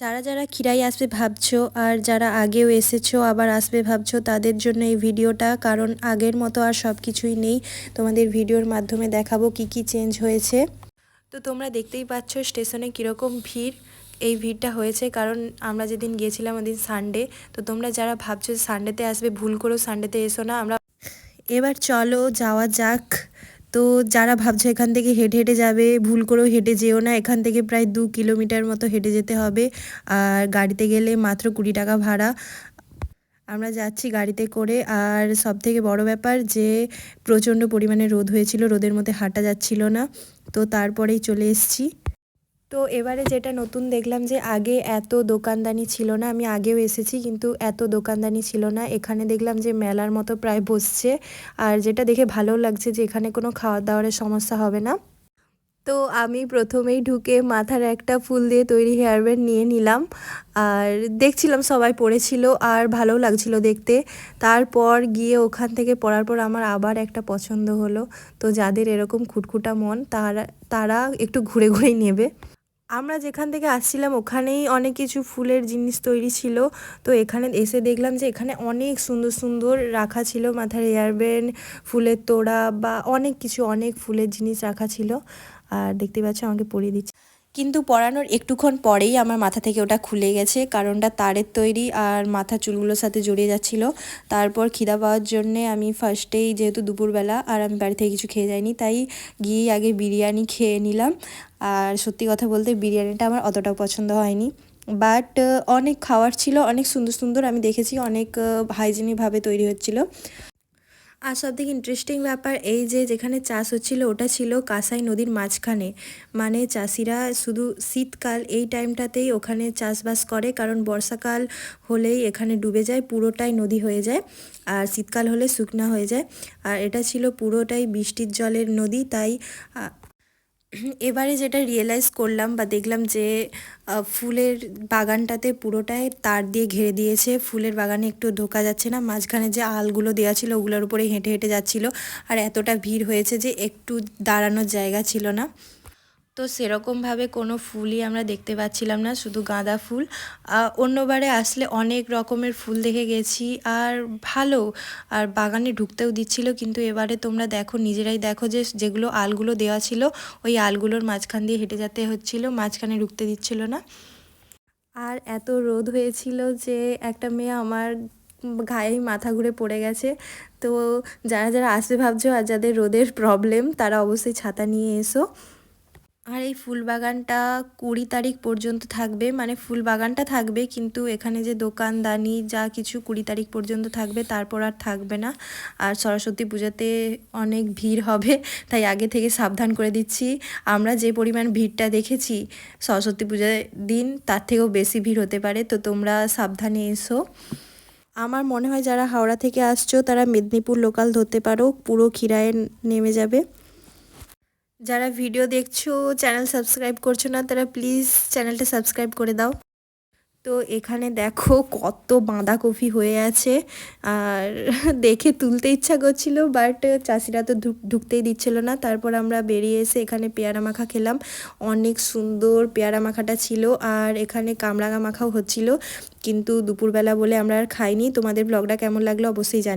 যারা যারা খিরাই আসবে ভাবছো আর যারা আগেও এসেছো আবার আসবে ভাবছো তাদের জন্য এই ভিডিওটা, কারণ আগের মতো আর সব কিছুই নেই। তোমাদের ভিডিওর মাধ্যমে দেখাবো কি কি চেঞ্জ হয়েছে। তো তোমরা দেখতেই পাচ্ছ স্টেশনে কীরকম ভিড়। এই ভিড়টা হয়েছে কারণ আমরা যেদিন গিয়েছিলাম ওদিন সানডে। তো তোমরা যারা ভাবছো সানডেতে আসবে ভুল করেও সানডেতে এসো না। এবার চলো যাওয়া যাক। তো যারা ভাবছো এখান থেকে হেঁটে হেঁটে যাবে ভুল করেও হেঁটে যেও না, এখান থেকে প্রায় 2 কিলোমিটার মতো হেঁটে যেতে হবে। আর গাড়িতে গেলে মাত্র 20 টাকা ভাড়া। আমরা যাচ্ছি গাড়িতে করে। আর সবথেকে বড় ব্যাপার যে প্রচণ্ড পরিমাণে রোদ হয়েছিল, রোদের মধ্যে হাঁটা যাচ্ছিল না, তো তারপরেই চলে এসেছি। তো এবারে যেটা নতুন দেখলাম যে আগে এত দোকানদানি ছিল না। আমি আগেও এসেছি কিন্তু এত দোকানদানি ছিল না। এখানে দেখলাম যে মেলার মতো প্রায় বসছে। আর যেটা দেখে ভালো লাগছে যে এখানে কোনো খাওয়ার দাওয়ারের সমস্যা হবে না। তো আমি প্রথমেই ঢুকে মাথার একটা ফুল দিয়ে তৈরি হেয়ার ব্যান্ড নিয়ে নিলাম। আর দেখছিলাম সবাই পরেছিল আর ভালোও লাগছিল দেখতে। তারপর গিয়ে ওখান থেকে পরার পর আমার আবার একটা পছন্দ হলো। তো যাদের এরকম খুঁটখুঁটা মন তারা তারা একটু ঘুরে ঘুরেই নেবে। আমরা যেখান থেকে আসছিলাম ওখানেই অনেক কিছু ফুলের জিনিস তৈরি ছিল। তো এখানে এসে দেখলাম যে এখানে অনেক সুন্দর সুন্দর রাখা ছিল মাথার হেয়ারব্যান্ড, ফুলের তোড়া বা অনেক কিছু, অনেক ফুলের জিনিস রাখা ছিল। আর দেখতে পাচ্ছ আমাকে পরিয়ে দিচ্ছে, কিন্তু পরানোর একটুক্ষণ পরেই আমার মাথা থেকে ওটা খুলে গেছে, কারণটা তারের তৈরি আর মাথার চুলগুলোর সাথে জড়িয়ে যাচ্ছিল। তারপর খিদা পাওয়ার জন্যে আমি ফার্স্টেই, যেহেতু দুপুরবেলা আর আমি বাড়ি থেকে কিছু খেয়ে যাইনি, তাই গিয়েই আগে বিরিয়ানি খেয়ে নিলাম। আর সত্যি কথা বলতে বিরিয়ানিটা আমার অতটাও পছন্দ হয়নি, বাট অনেক খাওয়ার ছিল, অনেক সুন্দর সুন্দর আমি দেখেছি, অনেক হাইজিনিকভাবে তৈরি হচ্ছিল। আর সবথেকে ইন্টারেস্টিং ব্যাপার এই যে যেখানে চাষ হচ্ছিল ওটা ছিল কাঁসাই নদীর মাঝখানে। মানে চাষিরা শুধু শীতকাল এই টাইমটাতেই ওখানে চাষবাস করে, কারণ বর্ষাকাল হলেই এখানে ডুবে যায়, পুরোটাই নদী হয়ে যায়। আর শীতকাল হলে শুকনা হয়ে যায়। আর এটা ছিল পুরোটাই বৃষ্টির জলের নদী। তাই এবারে যেটা রিয়েলাইজ করলাম বা দেখলাম যে ফুলের বাগানটাতে পুরোটাই তার দিয়ে ঘিরে দিয়েছে। ফুলের বাগানে একটু ঢোকা যাচ্ছে না, মাঝখানে যে আলগুলো দেওয়া ছিল ওগুলোর উপরে হেঁটে হেঁটে যাচ্ছিল। আর এতটা ভিড় হয়েছে যে একটু দাঁড়ানোর জায়গা ছিল না। তো সেরকমভাবে কোনো ফুলই আমরা দেখতে পাচ্ছিলাম না, শুধু গাঁদা ফুল। অন্যবারে আসলে অনেক রকমের ফুল দেখে গেছি আর ভালো, আর বাগানে ঢুকতেও দিচ্ছিল। কিন্তু এবারে তোমরা দেখো, নিজেরাই দেখো যে যেগুলো আলগুলো দেওয়া ছিল ওই আলগুলোর মাঝখান দিয়ে হেঁটে যেতে হচ্ছিল, মাঝখানে ঢুকতে দিচ্ছিল না। আর এত রোদ হয়েছিল যে একটা মেয়ে আমার গায়েই মাথা ঘুরে পড়ে গেছে। তো যারা যারা আসবে ভাবছো আর যাদের রোদের প্রবলেম তারা অবশ্যই ছাতা নিয়ে এসো। আর এই ফুল বাগানটা 20 তারিখ পর্যন্ত থাকবে, মানে ফুল বাগানটা থাকবে কিন্তু এখানে যে দোকানদানি যা কিছু 20 তারিখ পর্যন্ত থাকবে, তারপর আর থাকবে না। আর সরস্বতী পূজাতে অনেক ভিড় হবে, তাই আগে থেকে সাবধান করে দিচ্ছি। আমরা যে পরিমাণ ভিড়টা দেখেছি সরস্বতী পূজার দিন তার থেকেও বেশি ভিড় হতে পারে, তো তোমরা সাবধানে এসো। আমার মনে হয় যারা হাওড়া থেকে আসছো তারা মেদিনীপুর লোকাল ধরতে পারো, পুরো খিরায়ে নেমে যাবে। যারা ভিডিও দেখছো চ্যানেল সাবস্ক্রাইব করছো না তারা প্লিজ চ্যানেলটা সাবস্ক্রাইব করে দাও। তো এখানে দেখো কত বাঁধাকপি হয়ে আছে, আর দেখে তুলতে ইচ্ছা করছিল, বাট চাষিরা তো ঢুকতেই দিচ্ছিল না। তারপর আমরা বেরিয়ে এসে এখানে পেয়ারা মাখা খেলাম। অনেক সুন্দর পেয়ারা মাখাটা ছিল। আর এখানে কামরাঙা মাখাও হচ্ছিল, কিন্তু দুপুরবেলা বলে আমরা আর খাইনি। তোমাদের ব্লগটা কেমন লাগলো অবশ্যই জানি।